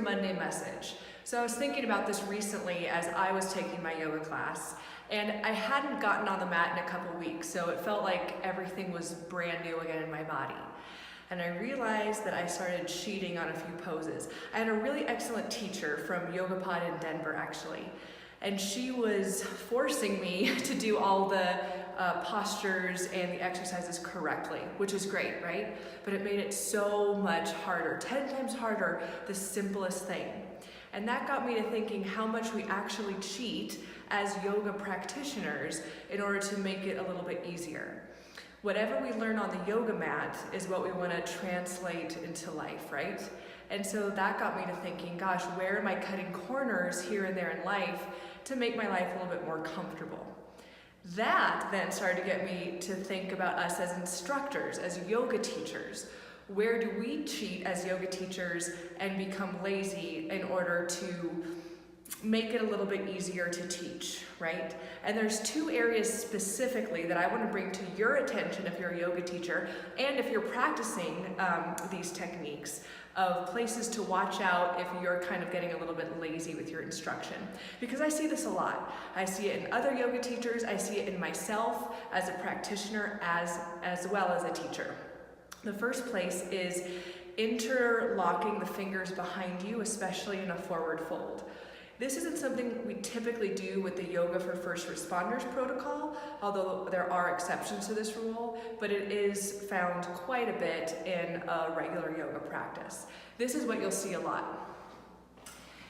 Monday message. So I was thinking about this recently as I was taking my yoga class, and I hadn't gotten on the mat in a couple weeks, so it felt like everything was brand new again in my body. And I realized that I started cheating on a few poses. I had a really excellent teacher from YogaPod in Denver, actually, and she was forcing me to do all the postures and the exercises correctly, which is great, right? But it made it so much harder, 10 times harder, the simplest thing. And that got me to thinking how much we actually cheat as yoga practitioners in order to make it a little bit easier. Whatever we learn on the yoga mat is what we want to translate into life, right? And so that got me to thinking, gosh, where am I cutting corners here and there in life to make my life a little bit more comfortable? That then started to get me to think about us as instructors, as yoga teachers. Where do we cheat as yoga teachers and become lazy in order to make it a little bit easier to teach, right? And there's two areas specifically that I want to bring to your attention if you're a yoga teacher and if you're practicing these techniques, of places to watch out if you're kind of getting a little bit lazy with your instruction. Because I see this a lot. I see it in other yoga teachers, I see it in myself as a practitioner as well as a teacher. The first place is interlocking the fingers behind you, especially in a forward fold. This isn't something we typically do with the Yoga for First Responders protocol, although there are exceptions to this rule, but it is found quite a bit in a regular yoga practice. This is what you'll see a lot.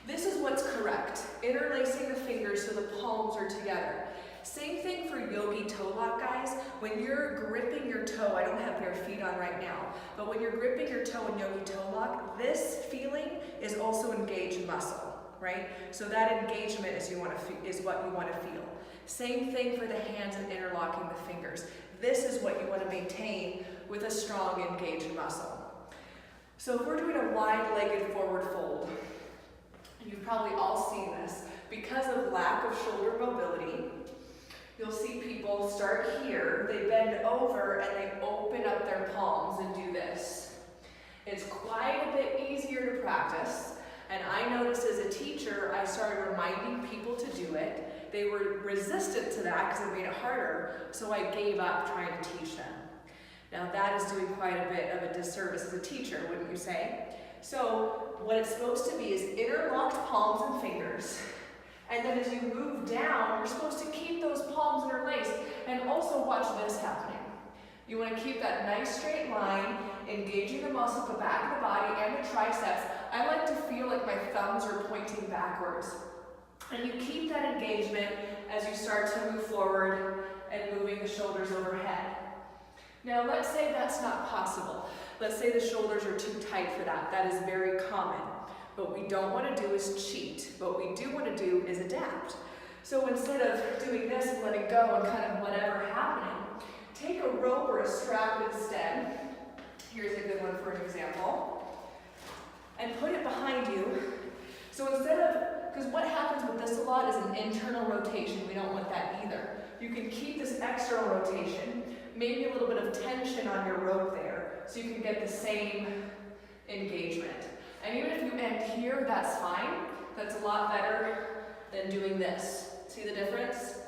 This is what's correct, interlacing the fingers so the palms are together. Same thing for yogi toe lock, guys. When you're gripping your toe, I don't have your feet on right now, but when you're gripping your toe in yogi toe lock, this feeling is also engaged muscle. Right? So that engagement is what you want to feel. Same thing for the hands and interlocking the fingers. This is what you want to maintain with a strong engaged muscle. So if we're doing a wide-legged forward fold, you've probably all seen this. Because of lack of shoulder mobility, you'll see people start here, they bend over and they open up their palms and do this. It's quite a bit easier to practice. And I noticed as a teacher, I started reminding people to do it. They were resistant to that because it made it harder, so I gave up trying to teach them. Now that is doing quite a bit of a disservice as a teacher, wouldn't you say? So what it's supposed to be is interlocked palms and fingers. And then as you move down, you're supposed to keep those palms interlaced and also watch this happening. You want to keep that nice straight line, engaging the muscle at the back of the body and the triceps. I like to feel like my thumbs are pointing backwards. And you keep that engagement as you start to move forward and moving the shoulders overhead. Now let's say that's not possible. Let's say the shoulders are too tight for that. That is very common. What we don't want to do is cheat. What we do want to do is adapt. So instead of doing this and letting go and kind of whatever happening, take a rope or a strap instead. Here's a good one for an example. And put it behind you. So instead of, because what happens with this a lot is an internal rotation. We don't want that either. You can keep this external rotation, maybe a little bit of tension on your rope there, so you can get the same engagement. And even if you end here, that's fine. That's a lot better than doing this. See the difference?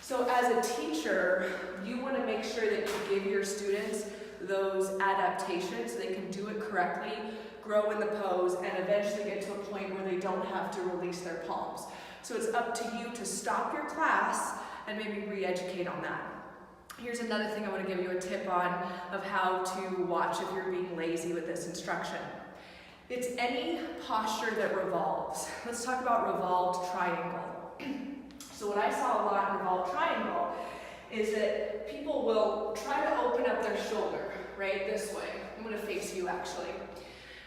So as a teacher, you want to make sure that you give your students those adaptations so they can do it correctly, grow in the pose, and eventually get to a point where they don't have to release their palms. So it's up to you to stop your class and maybe re-educate on that. Here's another thing I want to give you a tip on of how to watch if you're being lazy with this instruction. It's any posture that revolves. Let's talk about revolved triangle. So what I saw a lot in revolved triangle is that people will try to open up their shoulder, right, this way. I'm going to face you actually.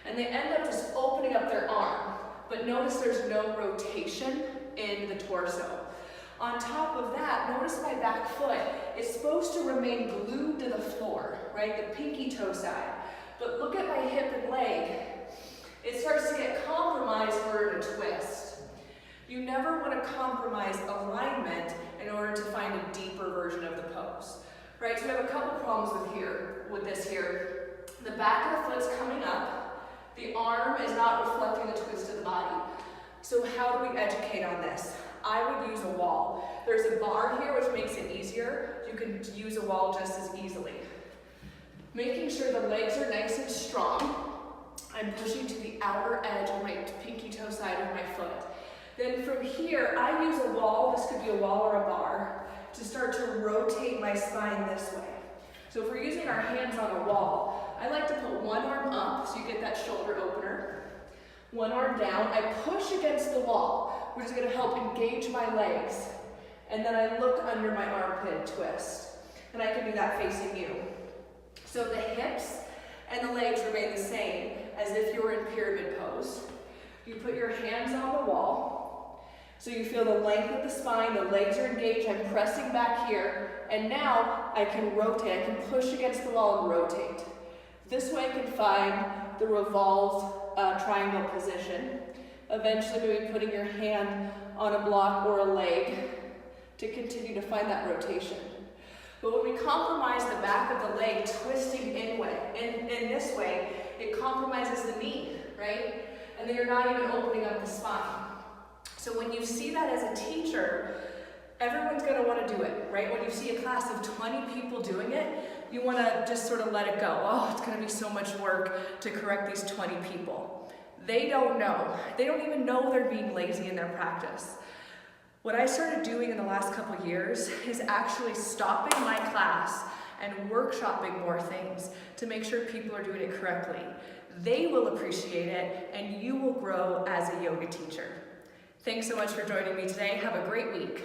And they end up just opening up their arm, but notice there's no rotation in the torso. On top of that, notice my back foot is supposed to remain glued to the floor, right, the pinky toe side. But look at my hip and leg. It starts to get compromised in order to twist. You never want to compromise alignment in order to find a deeper version of the pose, right? So we have a couple problems with this here. The back of the foot's coming up. The arm is not reflecting the twist So how do we educate on this? I would use a wall. There's a bar here which makes it easier. You can use a wall just as easily. Making sure the legs are nice and strong. I'm pushing to the outer edge of my pinky toe side of my foot. Then from here, I use a wall, this could be a wall or a bar, to start to rotate my spine this way. So if we're using our hands on a wall, I like to put one arm up so you get that shoulder opener. One arm down, I push against the wall, which is gonna help engage my legs. And then I look under my armpit and twist. And I can do that facing you. So the hips and the legs remain the same as if you were in pyramid pose. You put your hands on the wall, so you feel the length of the spine, the legs are engaged, I'm pressing back here, and now I can rotate, I can push against the wall and rotate. This way I can find the revolved triangle position. Eventually maybe putting your hand on a block or a leg to continue to find that rotation. But when we compromise the back of the leg, twisting in this way, it compromises the knee, right? And then you're not even opening up the spine. So when you see that as a teacher, everyone's gonna wanna do it, right? When you see a class of 20 people doing it, you wanna just sort of let it go. Oh, it's gonna be so much work to correct these 20 people. They don't know. They don't even know they're being lazy in their practice. What I started doing in the last couple of years is actually stopping my class and workshopping more things to make sure people are doing it correctly. They will appreciate it and you will grow as a yoga teacher. Thanks so much for joining me today. Have a great week.